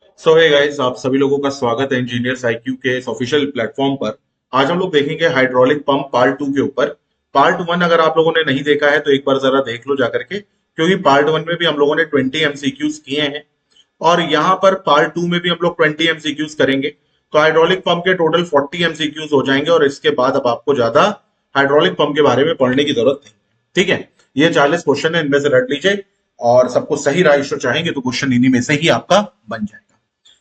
सो hey guys, आप सभी लोगों का स्वागत है इंजीनियर्स आईक्यू के इस ऑफिशियल प्लेटफॉर्म पर। आज हम लोग देखेंगे हाइड्रोलिक पंप पार्ट 2 के ऊपर। पार्ट 1 अगर आप लोगों ने नहीं देखा है तो एक बार जरा देख लो जाकर के, क्योंकि पार्ट 1 में भी हम लोगों ने 20 एमसीक्यूज किए हैं और यहाँ पर पार्ट 2 में भी हम लोग 20 एमसीक्यूज करेंगे। तो हाइड्रोलिक पंप के टोटल 40 एमसीक्यूज हो जाएंगे और इसके बाद अब आपको ज्यादा हाइड्रोलिक पंप के बारे में पढ़ने की जरूरत नहीं है। ठीक है, ये 40 क्वेश्चन है, इनमें से रट लीजिए और सबको सही राइट चाहेंगे तो क्वेश्चन इन्हीं में से ही आपका बन जाएगा।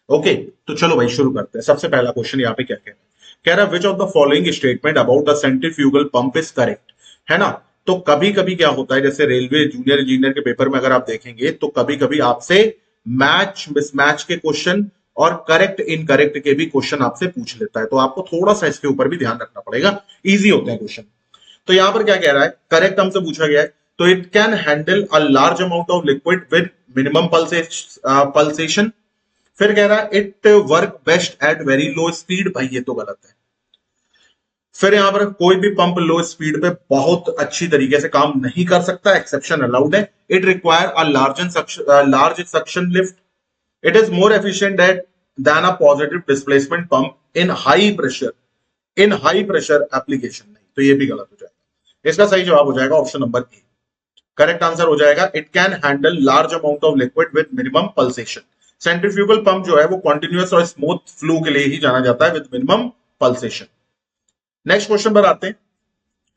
ओके, तो चलो भाई शुरू करते हैं। सबसे पहला क्वेश्चन यहाँ पे क्या कह रहा है, कह रहा है which of the following statement about the centrifugal pump is correct. है ना। तो कभी कभी क्या होता है, जैसे रेलवे जूनियर इंजीनियर के पेपर में अगर आप देखेंगे तो कभी कभी आपसे मैच मिसमैच के क्वेश्चन और करेक्ट इनकरेक्ट के भी क्वेश्चन आपसे पूछ लेता है, तो आपको थोड़ा सा इसके ऊपर भी ध्यान रखना पड़ेगा। इजी होते हैं क्वेश्चन। तो यहां पर क्या कह रहा है, करेक्ट हमसे पूछा गया है, तो it can handle a large amount of liquid with minimum pulsation. फिर कह रहा है it work best at very low speed. भाई ये तो गलत है। फिर यहां पर कोई भी पंप लो स्पीड पे बहुत अच्छी तरीके से काम नहीं कर सकता, एक्सेप्शन अलाउड है। It require a large suction lift. It is more efficient then a positive displacement pump in high pressure application. नहीं, तो ये भी गलत हो जाएगा। इसका सही जवाब हो जाएगा option number A. Correct answer हो जाएगा it can handle large amount of liquid with minimum pulsation. Centrifugal pump जो है वो कॉन्टिन्यूअस और स्मूथ फ्लो के लिए ही जाना जाता है with minimum pulsation. Next question पर आते हैं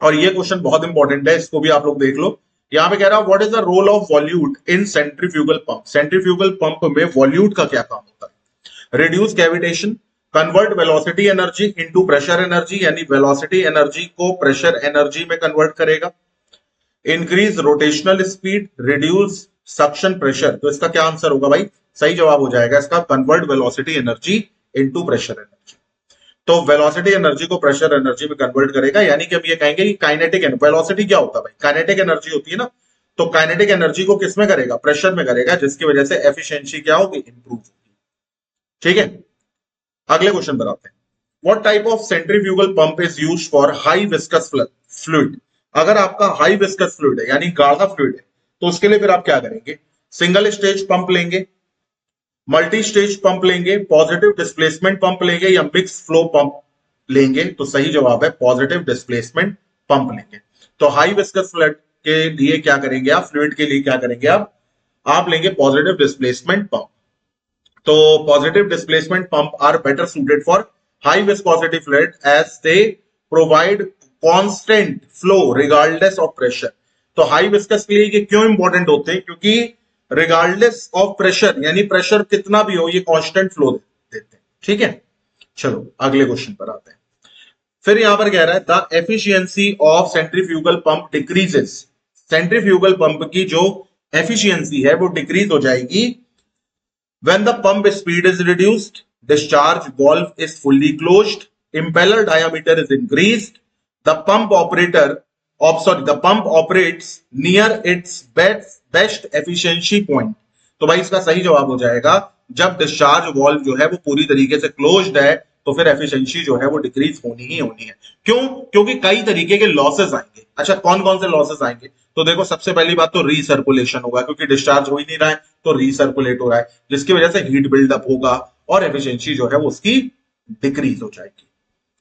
और ये क्वेश्चन बहुत इंपॉर्टेंट है, इसको भी आप लोग देख लो। यहां पे कह रहा है what is the role of volute in centrifugal pump. Centrifugal pump में वॉल्यूट का क्या काम होता है। Reduce cavitation, convert velocity energy into pressure energy, यानी वेलोसिटी एनर्जी को प्रेशर एनर्जी में कन्वर्ट करेगा। Increase rotational speed, reduce suction pressure. तो इसका क्या आंसर होगा भाई, सही जवाब हो जाएगा इसका convert velocity energy into pressure energy. तो वेलोसिटी एनर्जी को प्रेशर एनर्जी में कन्वर्ट करेगा, यानी कि अब ये कहेंगे कि काइनेटिक वेलोसिटी क्या होता है भाई, काइनेटिक एनर्जी होती है ना। तो काइनेटिक एनर्जी को किसमें करेगा, प्रेशर में करेगा, जिसकी वजह से एफिशिएंसी क्या होगी, इंप्रूव होगी। ठीक है, अगले क्वेश्चन पर आते हैं। What type of centrifugal pump is used for high viscous fluid. अगर आपका हाई विस्कस फ्लूइड है यानी गाढ़ा फ्लूइड है, तो उसके लिए फिर आप क्या करेंगे, सिंगल स्टेज पंप लेंगे, मल्टी स्टेज पंप लेंगे, पॉजिटिव डिस्प्लेसमेंट पंप लेंगे या मिक्स फ्लो पंप लेंगे। तो सही जवाब है पॉजिटिव डिस्प्लेसमेंट पंप लेंगे। तो हाई विस्कस फ्लूइड के लिए क्या करेंगे आप, फ्लूइड के लिए क्या करेंगे आप लेंगे पॉजिटिव डिस्प्लेसमेंट पंप। तो positive displacement pump are better suited for high viscosity fluid as they provide constant flow regardless of pressure. तो हाई विस्कस के लिए ये क्यों इंपॉर्टेंट होते हैं, क्योंकि रिगार्डलेस ऑफ प्रेशर यानी प्रेशर कितना भी हो ये कांस्टेंट फ्लो देते हैं। ठीक है, चलो अगले क्वेश्चन पर आते हैं। फिर यहां पर कह रहा है the efficiency of centrifugal pump decreases. Centrifugal pump की जो एफिशिएंसी है वो डिक्रीज हो जाएगी when the pump speed is reduced, discharge valve is fully closed, impeller diameter is increased, the pump operates near its best efficiency point। तो भाई इसका सही जवाब हो जाएगा जब डिस्चार्ज वॉल्व जो है वो पूरी तरीके से क्लोज्ड है तो फिर एफिशिएंसी जो है वो डिक्रीज होनी ही होनी है। क्यों, क्योंकि कई तरीके के लॉसेस आएंगे। अच्छा, कौन कौन से लॉसेस आएंगे, तो देखो सबसे पहली बात तो रीसर्कुलेशन होगा, क्योंकि डिस्चार्ज हो ही नहीं रहा है तो रीसर्कुलेट हो रहा है, जिसकी वजह से हीट बिल्डअप होगा और एफिशिएंसी जो है वो उसकी डिक्रीज हो जाएगी।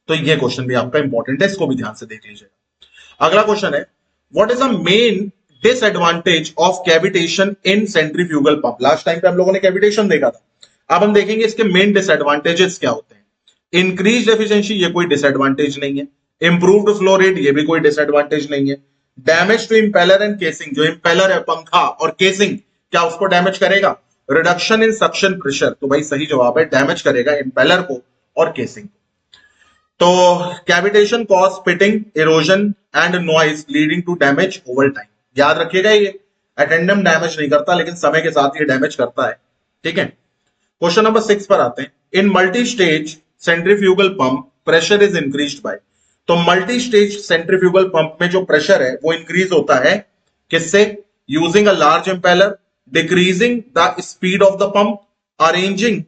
तो ये क्वेश्चन भी आपका इंपॉर्टेंट है, इसको भी ध्यान से देख लीजिएगा। अगला क्वेश्चन है what is the main disadvantage of cavitation in centrifugal pump. Last time पे हम लोगों ने कैविटेशन देखा था, अब हम देखेंगे इसके मेन डिसएडवांटेजेस क्या होते हैं। इंक्रीज एफिशिएंसी, ये कोई डिसएडवांटेज नहीं है। इंप्रूव्ड फ्लो रेट, ये भी कोई डिसएडवांटेज नहीं है। Damage to impeller and casing, जो इंपेलर है पंखा और केसिंग, क्या उसको डैमेज करेगा। रिडक्शन इन सक्शन प्रेशर, तो भाई सही जवाब है डैमेज करेगा इंपेलर को और केसिंग को। तो cavitation cause spitting, erosion and noise leading to damage over time. याद रखिएगा ये एटेंडम डैमेज नहीं करता लेकिन समय के साथ ये डैमेज करता है। ठीक है, क्वेश्चन नंबर 6 पर आते हैं। In multi stage centrifugal pump pressure is increased by. तो मल्टी स्टेज सेंट्रीफ्यूगल पंप में जो प्रेशर है वो इंक्रीज होता है किससे, using a large impeller, decreasing the speed of the pump, arranging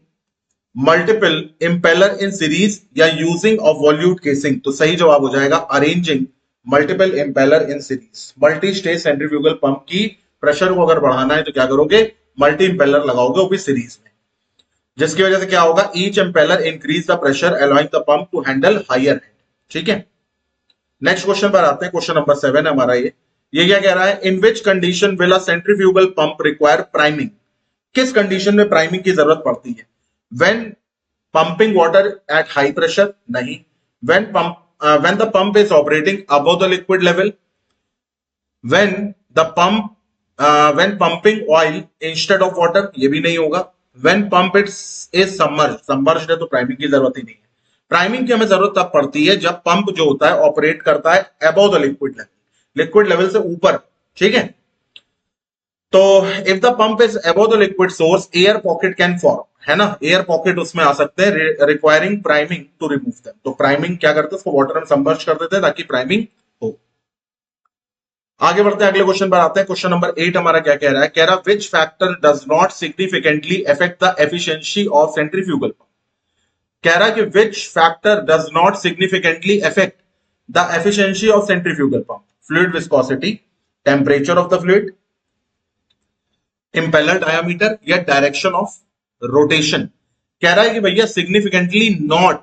multiple impeller in series या यूजिंग ऑफ वॉल्यूट केसिंग। तो सही जवाब हो जाएगा arranging multiple impeller in series. Multi stage centrifugal pump की प्रेशर को अगर बढ़ाना है तो क्या करोगे, मल्टी इंपेलर लगाओगे वो भी सीरीज में। जिसकी वजह से क्या होगा, each impeller increase the pressure allowing the pump to handle higher head. ठीक है, नेक्स्ट क्वेश्चन पर आते हैं। क्वेश्चन नंबर 7 है हमारा ये क्या कह रहा है, in which condition will a centrifugal pump require priming. किस कंडीशन में प्राइमिंग की जरूरत पड़ती है? When pumping water at high pressure, नहीं। When the pump is operating above the liquid level, when the pump when pumping oil instead of water, ये भी नहीं होगा। व्हेन पंप इज सबमर्ज्ड है तो प्राइमिंग की जरूरत ही नहीं है। प्राइमिंग की हमें जरूरत तब पड़ती है जब पंप जो होता है ऑपरेट करता है above the liquid level, liquid level से ऊपर। ठीक है, तो if the pump is above the liquid source air pocket can form, है ना, एयर पॉकेट उसमें आ सकते हैं, requiring priming to remove them. तो प्राइमिंग क्या करते हैं, उसको वाटर में सबमर्ज कर देते हैं ताकि प्राइमिंग हो। आगे बढ़ते हैं, अगले क्वेश्चन पर आते हैं। क्वेश्चन नंबर 8 हमारा क्या कह रहा है, कह रहा which factor does not significantly affect the efficiency of centrifugal pump. कह रहा है कि which factor does not significantly affect the efficiency of centrifugal pump. Fluid viscosity, temperature of the fluid, impeller diameter, या डायरेक्शन ऑफ रोटेशन। कह रहा है कि भैया सिग्निफिकेंटली नॉट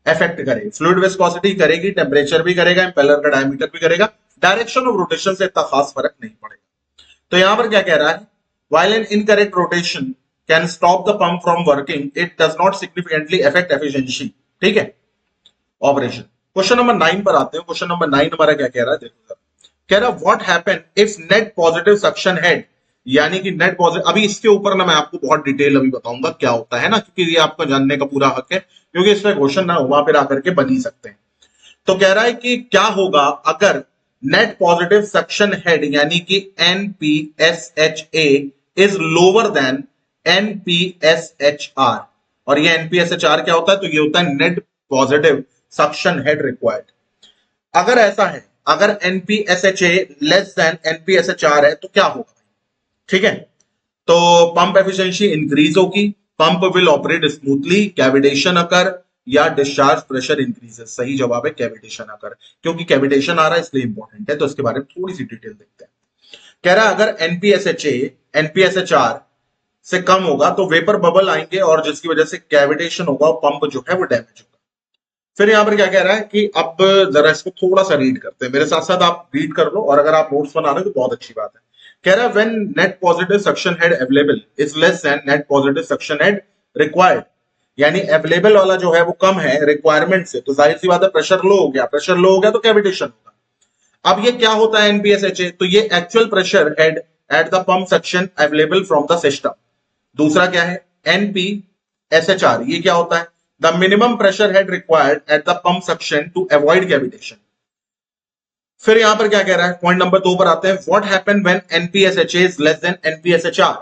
अफेक्ट करे, फ्लूइड विस्कोसिटी करेगी, टेम्परेचर भी करेगा, इंपेलर का डायमीटर भी करेगा, डायरेक्शन ऑफ रोटेशन से इतना खास फर्क नहीं पड़ेगा। तो यहां पर क्या कह रहा है, while an incorrect rotation can stop the pump from working, it does not significantly affect efficiency। ठीक है, ऑपरेशन। क्वेश्चन नंबर 9 पर आते हैं। क्वेश्चन नंबर 9 हमारा क्या कह रहा है, देखो सर, कह रहा what happen if net positive suction head, यानी कि नेट पॉजिटिव, अभी इसके ऊपर ना मैं आपको बहुत डिटेल अभी बताऊंगा क्या होता है ना, क्योंकि ये आपको जानने का पूरा हक है, क्योंकि इस पर क्वेश्चन ना वहां पर आकर के बन ही सकते हैं। तो कह रहा है कि क्या होगा अगर नेट पॉजिटिव सक्शन हेड यानी कि NPSHA is lower than NPSHR। और ये NPSHR क्या होता है, तो ये होता है net positive suction head required. अगर ऐसा है, अगर NPSHA लेस देन NPSHR है तो क्या होगा? ठीक है, तो पंप एफिशिएंसी इंक्रीज होगी, pump will operate smoothly, cavitation occur, या डिस्चार्ज प्रेशर इंक्रीजेस। सही जवाब है कैविटेशन अकर, क्योंकि कैविटेशन आ रहा है इसलिए इंपॉर्टेंट है। तो इसके बारे में थोड़ी सी डिटेल देखते हैं। कह रहा है अगर NPSHA NPSHR से कम होगा तो वेपर बबल आएंगे और जिसकी वजह से कैविटेशन होगा और पंप जो है वो डैमेज होगा। फिर यहां पर क्या कह रहा है कि अब जरा इसको थोड़ा सा रीड करते हैं, मेरे साथ साथ आप रीड कर लो, और अगर आप नोट्स बना रहे हो तो बहुत अच्छी बात है। कह रहा है when net positive suction head available is less than net positive suction head required, यानी अवेलेबल वाला जो है वो कम है रिक्वायरमेंट से, तो जाहिर सी बात है प्रेशर लो हो गया, प्रेशर लो हो गया तो कैविटेशन होगा। अब ये क्या होता है NPSHA, तो ये actual pressure head at the pump section available from the system. दूसरा क्या है NPSHR, ये क्या होता है, the minimum pressure head required at the pump section two avoid cavitation. फिर यहां पर क्या कह रहा है, पॉइंट नंबर 2 पर आते हैं। What happen when NPSHA is less than NPSHR,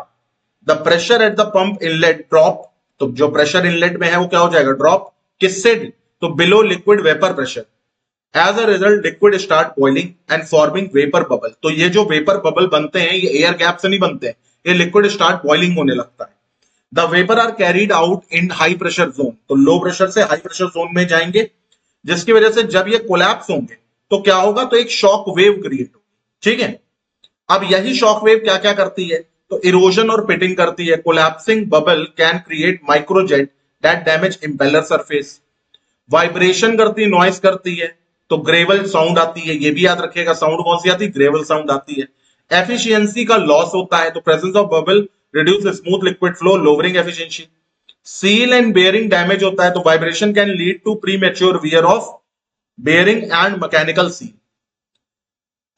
the pressure at the pump inlet drop. तो जो प्रेशर इनलेट में है वो क्या हो जाएगा, ड्रॉप। किससे, तो below liquid vapour pressure. As a result liquid start boiling and forming vapour bubble. तो ये जो वेपर बबल बनते हैं ये एयर गैप से नहीं बनते हैं, ये लिक्विड स्टार्ट बॉइलिंग होने लगता है। The vapour are carried out in high pressure zone, तो लो प्रेशर से हाई प्रेशर जोन में जाएंगे, जिसकी वजह से जब ये कोलैप्स होंगे तो क्या होगा, तो एक शॉक वेव क्रिएट होगी। ठीक है, अब यही शॉक वेव क्या क्या करती है, तो इरोजन और पिटिंग करती है। Collapsing bubble can create microjet that damage impeller surface. Vibration करती है, नॉइस करती है, तो ग्रेवल साउंड आती है, ये भी याद रखिएगा, साउंड कौन सी आती है, ग्रेवल साउंड आती है। एफिशिएंसी का लॉस होता है, तो presence of bubble reduce smooth liquid flow, lowering efficiency. Seal and bearing damage होता है, तो vibration can lead to premature wear of bearing and mechanical seal.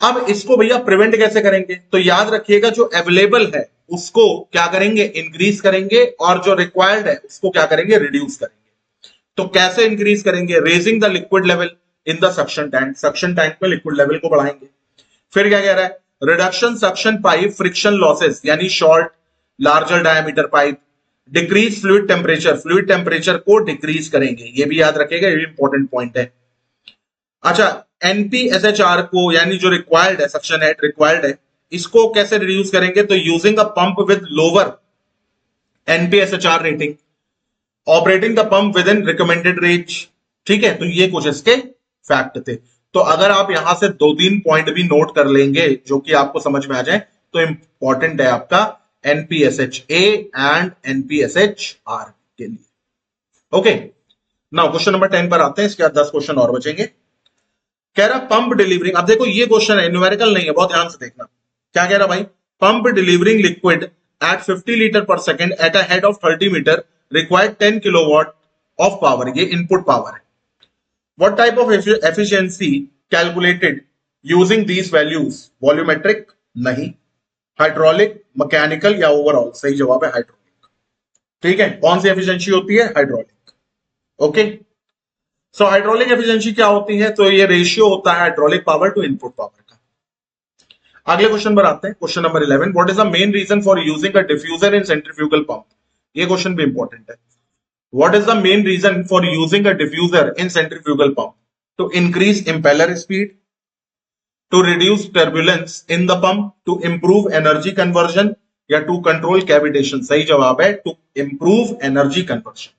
अब इसको भैया प्रिवेंट कैसे करेंगे, तो याद रखिएगा जो अवेलेबल है उसको क्या करेंगे, इंक्रीज करेंगे, और जो रिक्वायर्ड है उसको क्या करेंगे, रिड्यूस करेंगे। तो कैसे इंक्रीज करेंगे, raising the liquid level in the suction tank, suction tank में लिक्विड लेवल को बढ़ाएंगे। फिर क्या कह रहा है, reduction suction pipe friction losses, यानी short larger diameter pipe. Decrease fluid temperature, fluid temperature को डिक्रीज करेंगे, ये भी याद रखिएगा, ये भी इंपॉर्टेंट पॉइंट है। अच्छा, NPSHR को यानी जो रिक्वायर्ड है, सक्शन हेड रिक्वायर्ड है, इसको कैसे रिड्यूस करेंगे, तो using a pump with lower NPSHR rating, operating the pump with in recommended range. ठीक है, तो ये कुछ इसके फैक्ट थे। तो अगर आप यहां से 2-3 पॉइंट भी नोट कर लेंगे जो कि आपको समझ में आ जाए तो इंपॉर्टेंट है आपका NPSHA एंड NPSHR। के लिए। ओके, नाउ क्वेश्चन नंबर 10 पर आते हैं, इसके बाद 10 क्वेश्चन और बचेंगे। कह रहा पंप डिलीवरिंग, अब देखो ये क्वेश्चन है, न्यूमेरिकल नहीं है, बहुत ध्यान से देखना। क्या कह रहा भाई, pump delivering liquid at 50 litre per second at a head of 30 metre required 10 kilowatt of power, ये इनपुट पावर है। What type of efficiency calculated using these values, volumetric नहीं, हाइड्रोलिक, मैकेनिकल या ओवरऑल, सही जवाब है हाइड्रोलिक। ठीक है, कौन सी एफिशिएंसी होती है, hydraulic. Okay, so hydraulic efficiency क्या होती है, तो ये रेशियो होता है hydraulic power to input power का। अगले क्वेश्चन पर आते हैं, question number 11, what is the main reason for using a diffuser in centrifugal pump. ये क्वेश्चन भी इंपॉर्टेंट है। What is the main reason for using a diffuser in centrifugal pump, to increase impeller speed, to reduce turbulence in the pump, to improve energy conversion या to control cavitation. सही जवाब है to improve energy conversion.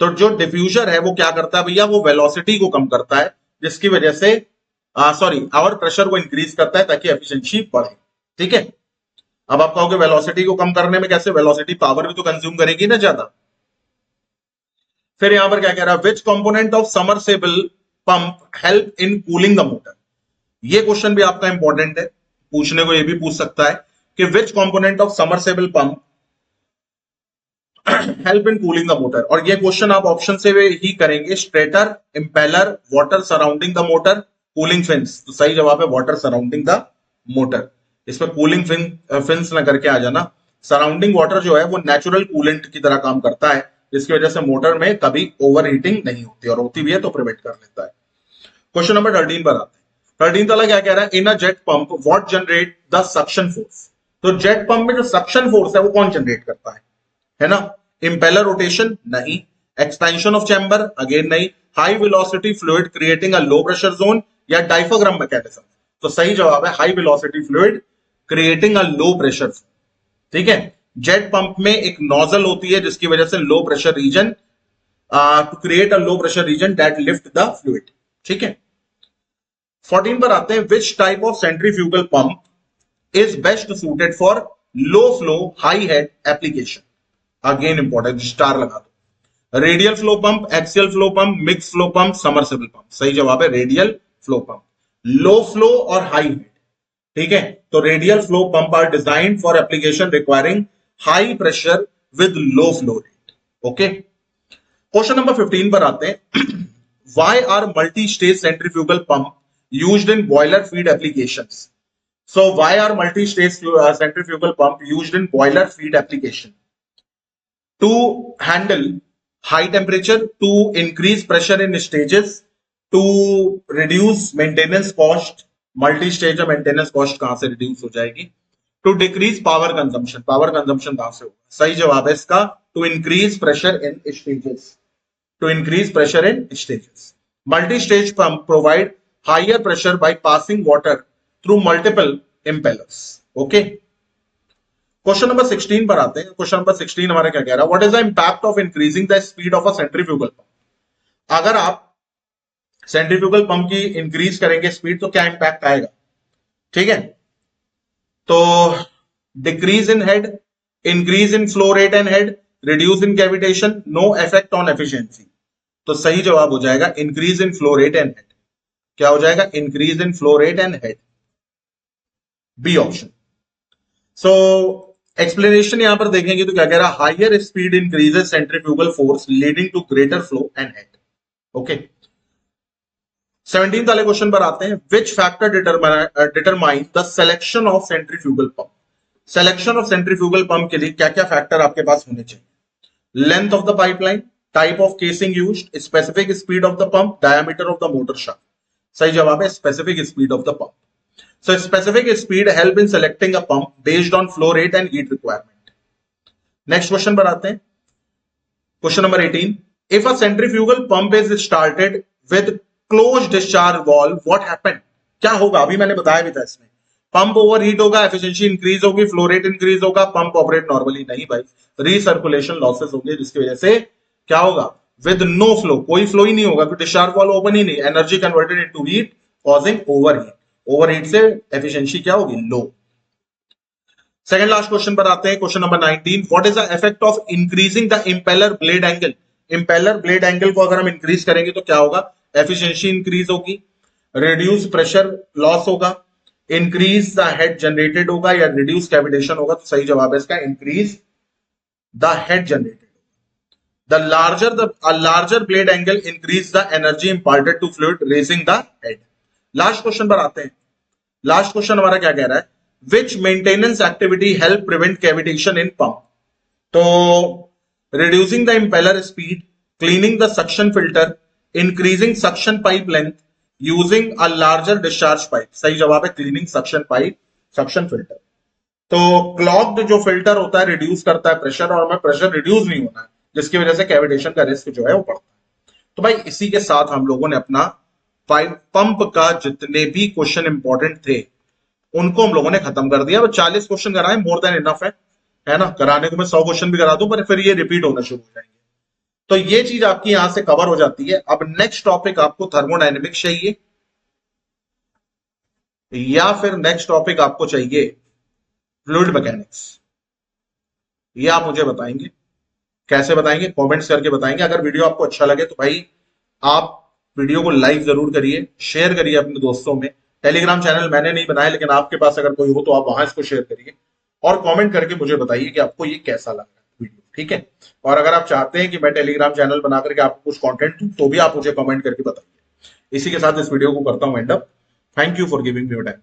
तो जो diffuser है वो क्या करता है भैया, वो वेलोसिटी को कम करता है, जिसकी वजह से और प्रेशर को इंक्रीज करता है ताकि एफिशिएंसी बढ़े। ठीक है, अब आप कहोगे वेलोसिटी को कम करने में कैसे, वेलोसिटी पावर भी तो कंज्यूम करेगी ना ज्यादा। फिर यहां पर क्या कह रहा है, विच component of submersible pump help in cooling the motor. ये क्वेश्चन भी आपका इंपॉर्टेंट है, पूछने को ये भी पूछ सकता है कि विच component of submersible pump help in cooling the motor, और ये क्वेश्चन आप ऑप्शन से ही करेंगे, straighter, impeller, water surrounding the motor, cooling fins. तो सही जवाब है वाटर सराउंडिंग द मोटर। इसमें कूलिंग फिन्स ना करके आ जाना। सराउंडिंग वाटर जो है वो नेचुरल कूलेंट की तरह काम करता है, जिसकी वजह से मोटर में कभी ओवर हीटिंग नहीं होती, और होती भी है तो प्रिवेंट कर लेता है। क्वेश्चन नंबर 13 पर आते हैं। 13 वाला क्या कह रहा है, in a jet pump what generate the suction force. तो जेट पंप में जो सक्शन फोर्स है वो कौन जनरेट करता है ना। इंपेलर रोटेशन नहीं, एक्सपेंशन ऑफ चैम्बर अगेन नहीं, high velocity fluid creating a low pressure zone या डायफ्राम मैकेनिज्म। तो सही जवाब है high velocity fluid creating a low pressure. ठीक है, जेट पंप में एक नोजल होती है जिसकी वजह से low pressure region, to create a low pressure region that lift the fluid. ठीक है, 14 पर आते हैं, which type of centrifugal pump is best suited for low flow high head application. Again important, star लगा दो। Radial flow pump, axial flow pump, mix flow pump, submersible pump. सही जवाब है radial flow pump, low flow और high head. ठीक है, तो radial flow pump are designed for application requiring high pressure with low flow rate. Okay, question number 15 पर आते हैं, why are multi stage centrifugal pump used in boiler feed applications. So why are multi-stage centrifugal pump used in boiler feed application? To handle high temperature, to increase pressure in stages, to reduce maintenance cost. Multi-stage maintenance cost कहां से reduce हो जाएगी? To decrease power consumption. Power consumption कहां से होगा? सही जवाब है इसका to increase pressure in stages. To increase pressure in stages. Multi-stage pump provide higher pressure by passing water through multiple impellers. Okay. Question number 16 पर आते हैं। क्वेश्चन नंबर 16 हमारा क्या कह रहा है, what is the impact of increasing the speed of a centrifugal pump. अगर आप सेंट्रीफ्यूगल पंप की इंक्रीज करेंगे स्पीड तो क्या इंपैक्ट आएगा। ठीक है, तो decrease in head, increase in flow rate and head, reduce in cavitation, no effect on efficiency. तो सही जवाब हो जाएगा increase in flow rate and head. क्या हो जाएगा, increase in flow rate and head, B option. So explanation यहां पर देखेंगे तो क्या कह रहा है, higher speed increases centrifugal force leading to greater flow and head. Okay, 17 वाले क्वेश्चन पर आते हैं, which factor determine the selection of centrifugal pump. Selection of centrifugal pump के लिए क्या क्या फैक्टर आपके पास होने चाहिए, length of the pipeline, type of casing used, specific speed of the pump, diameter of the motor shaft. सही जवाब है specific speed of the pump. So specific speed help in selecting a pump based on flow rate and heat requirement. Next question पर आते हैं, question number 18, if a centrifugal pump is started with closed discharge valve, what happened? क्या होगा, अभी मैंने बताया भी था इसमें, पंप ओवरहीट होगा, एफिशिएंसी इंक्रीज होगी, फ्लो रेट इंक्रीज होगा, पंप ऑपरेट नॉर्मली नहीं भाई, रीसर्कुलेशन लॉसेस होंगे, जिसकी वजह से क्या होगा, विद नो फ्लो, कोई फ्लो ही नहीं होगा, डिस्चार्ज वाल्व ओपन ही नहीं, energy converted into heat causing overheat. Overheat से एफिशिएंसी क्या होगी, लो। सेकंड लास्ट क्वेश्चन पर आते हैं, question number 19। What is the effect of increasing the impeller blade angle? Impeller blade angle को अगर हम इंक्रीज करेंगे तो क्या होगा? एफिशिएंसी इंक्रीज होगी, रिड्यूस प्रेशर लॉस होगा, इंक्रीज द हेड जनरेटेड होगा, या रिड्यूस कैविटेशन होगा। तो सही जवाब है इसका increase the head generated. The larger blade angle increase the energy imparted to fluid, raising the head. Last question पर आते हैं। लास्ट क्वेश्चन हमारा क्या कह रहा है? Which maintenance activity help prevent cavitation in pump? तो reducing the impeller speed, cleaning the suction filter, increasing suction pipe length, using a larger discharge pipe। सही जवाब है cleaning suction pipe, suction filter। तो क्लॉग्ड जो filter होता है reduce करता है प्रेशर, और हमें प्रेशर रिड्यूस नहीं होना है, जिसकी वजह से कैविटेशन का रिस्क जो है वो बढ़ता है। तो भाई इसी के साथ हम लोगों ने अपना पंप का जितने भी क्वेश्चन इंपॉर्टेंट थे उनको हम लोगों ने खत्म कर दिया। 40 क्वेश्चन कराए, मोर देन इनफ है ना। कराने को मैं 100 क्वेश्चन भी करा दूं पर फिर ये रिपीट होना शुरू हो जाएंगे। तो ये चीज आपकी यहां से कवर हो जाती है। अब नेक्स्ट टॉपिक आपको थर्मोडायनेमिक्स चाहिए, या फिर नेक्स्ट टॉपिक आपको चाहिए फ्लूइड मैकेनिक्स, ये आप मुझे बताएंगे। कैसे बताएंगे? कमेंट्स करके बताएंगे। अगर वीडियो आपको अच्छा लगे तो भाई आप वीडियो को लाइक जरूर करिए, शेयर करिए अपने दोस्तों में। टेलीग्राम चैनल मैंने नहीं बनाया, लेकिन आपके पास अगर कोई हो तो आप वहां इसको शेयर करिए, और कमेंट करके मुझे बताइए कि आपको ये कैसा लग रहा है वीडियो, ठीक है। और अगर आप चाहते हैं कि मैं टेलीग्राम चैनल बना करके आपको कुछ कंटेंट दूं तो भी आप मुझे कमेंट करके बताइए। इसी के साथ इस वीडियो को करता हूं and up. Thank you for giving me your time.